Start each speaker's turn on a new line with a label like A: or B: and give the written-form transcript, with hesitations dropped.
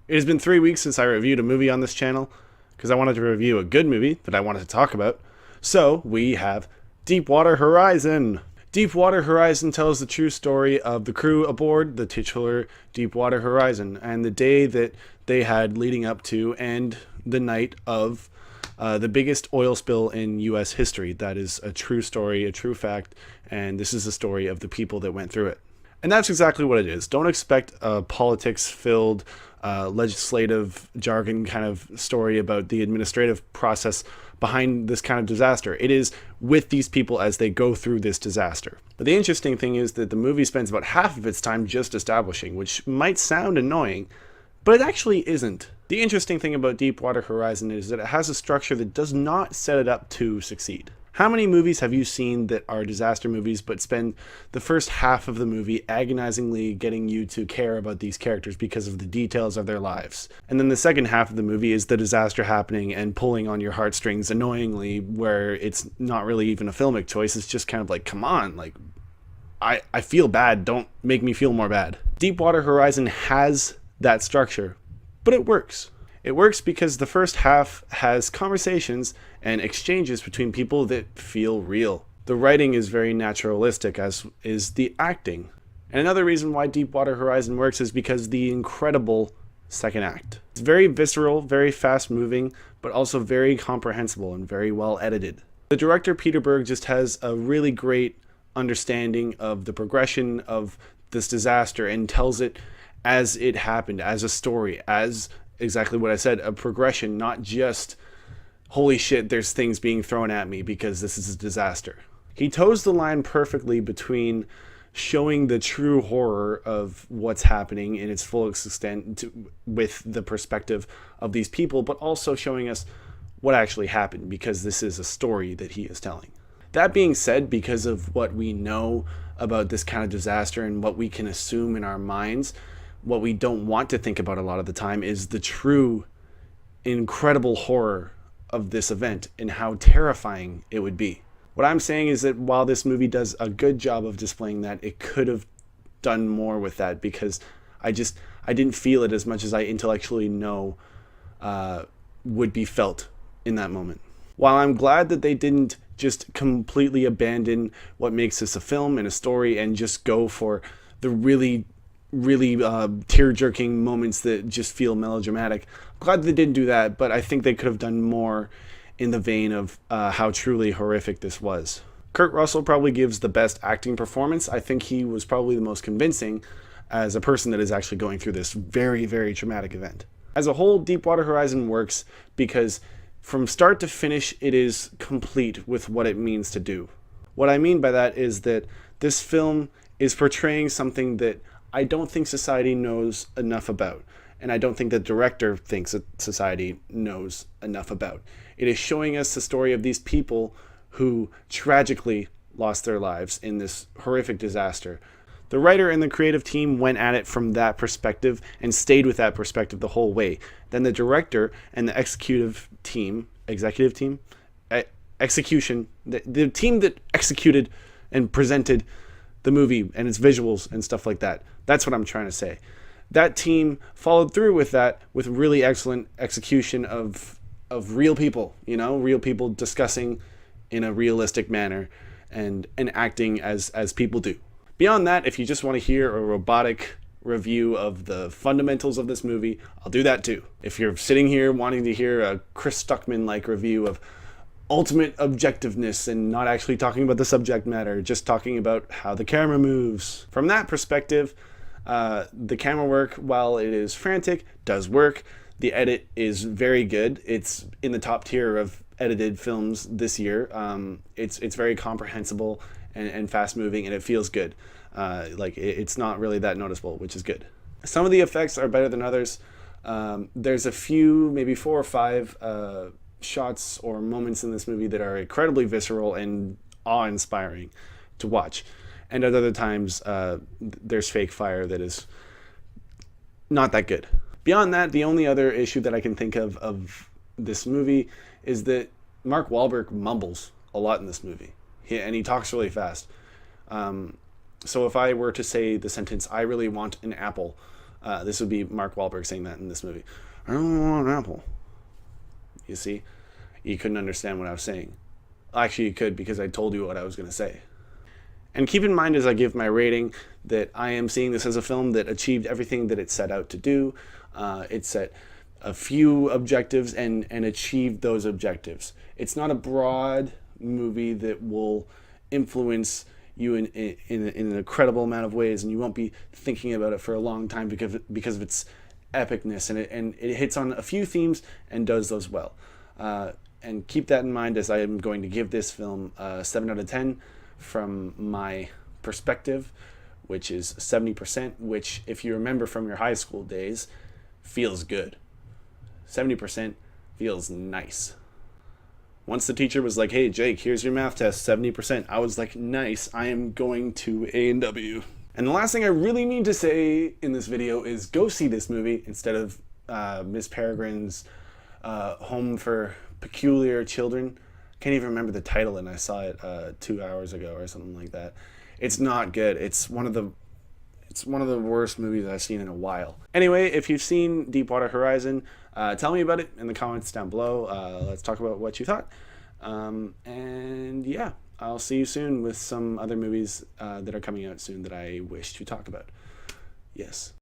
A: It has been 3 weeks since I reviewed a movie on this channel because I wanted to review a good movie that I wanted to talk about. So we have Deepwater Horizon. Deepwater Horizon tells the true story of the crew aboard the titular Deepwater Horizon and the day that they had leading up to and the night of the biggest oil spill in U.S. history. That is a true story, a true fact, and this is the story of the people that went through it. And that's exactly what it is. Don't expect a politics-filled, legislative jargon kind of story about the administrative process behind this kind of disaster. It is with these people as they go through this disaster. But the interesting thing is that the movie spends about half of its time just establishing, which might sound annoying, but it actually isn't. The interesting thing about Deepwater Horizon is that it has a structure that does not set it up to succeed. How many movies have you seen that are disaster movies but spend the first half of the movie agonizingly getting you to care about these characters because of the details of their lives? And then the second half of the movie is the disaster happening and pulling on your heartstrings annoyingly, where it's not really even a filmic choice. It's just kind of like, come on, like, I feel bad. Don't make me feel more bad. Deepwater Horizon has that structure, but it works. It works because the first half has conversations and exchanges between people that feel real. The writing is very naturalistic, as is the acting. And another reason why Deepwater Horizon works is because the incredible second act. It's very visceral, very fast moving, but also very comprehensible and very well edited. The director Peter Berg just has a really great understanding of the progression of this disaster and tells it as it happened, as a story, as exactly what I said, a progression, not just, holy shit, there's things being thrown at me because this is a disaster. He toes the line perfectly between showing the true horror of what's happening in its full extent with the perspective of these people, but also showing us what actually happened because this is a story that he is telling. That being said, because of what we know about this kind of disaster and what we can assume in our minds, what we don't want to think about a lot of the time is the true, incredible horror of this event and how terrifying it would be. What I'm saying is that while this movie does a good job of displaying that, it could have done more with that because I didn't feel it as much as I intellectually know would be felt in that moment. While I'm glad that they didn't just completely abandon what makes this a film and a story and just go for the really tear-jerking moments that just feel melodramatic. I'm glad they didn't do that, but I think they could have done more in the vein of how truly horrific this was. Kurt Russell probably gives the best acting performance. I think he was probably the most convincing as a person that is actually going through this very, very traumatic event. As a whole, Deepwater Horizon works because from start to finish, it is complete with what it means to do. What I mean by that is that this film is portraying something that I don't think society knows enough about, and I don't think the director thinks that society knows enough about. It is showing us the story of these people who tragically lost their lives in this horrific disaster. The writer and the creative team went at it from that perspective and stayed with that perspective the whole way. Then the director and the execution, the team that executed and presented the movie and its visuals and stuff like that. That's what I'm trying to say. That team followed through with that with really excellent execution of real people, real people discussing in a realistic manner and acting as people do. Beyond that, if you just want to hear a robotic review of the fundamentals of this movie, I'll do that too. If you're sitting here wanting to hear a Chris Stuckman-like review of ultimate objectiveness and not actually talking about the subject matter, just talking about how the camera moves. From that perspective, the camera work, while it is frantic, does work. The edit is very good. It's in the top tier of edited films this year. It's very comprehensible and fast moving, and it feels good. It's not really that noticeable, which is good. Some of the effects are better than others. There's a few, maybe 4 or 5 shots or moments in this movie that are incredibly visceral and awe-inspiring to watch. And at other times, there's fake fire that is not that good. Beyond that, the only other issue that I can think of this movie is that Mark Wahlberg mumbles a lot in this movie. He talks really fast. So if I were to say the sentence, "I really want an apple," This would be Mark Wahlberg saying that in this movie. I don't want an apple. You see? You couldn't understand what I was saying. Actually, you could, because I told you what I was going to say. And keep in mind as I give my rating that I am seeing this as a film that achieved everything that it set out to do. It set a few objectives and achieved those objectives. It's not a broad movie that will influence you in an incredible amount of ways, and you won't be thinking about it for a long time because of its epicness, and it hits on a few themes and does those well. And keep that in mind as I am going to give this film 7 out of 10 from my perspective, which is 70%, which, if you remember from your high school days, feels good. 70% feels nice. Once the teacher was like, hey, Jake, here's your math test, 70%, I was like, nice, I am going to A&W. And the last thing I really mean to say in this video is go see this movie instead of Miss Peregrine's Home for Peculiar Children. Can't even remember the title, and I saw it 2 hours ago or something like that. It's not good. It's one of the worst movies I've seen in a while. Anyway, if you've seen Deepwater Horizon, tell me about it in the comments down below. Let's talk about what you thought. And yeah, I'll see you soon with some other movies that are coming out soon that I wish to talk about. Yes.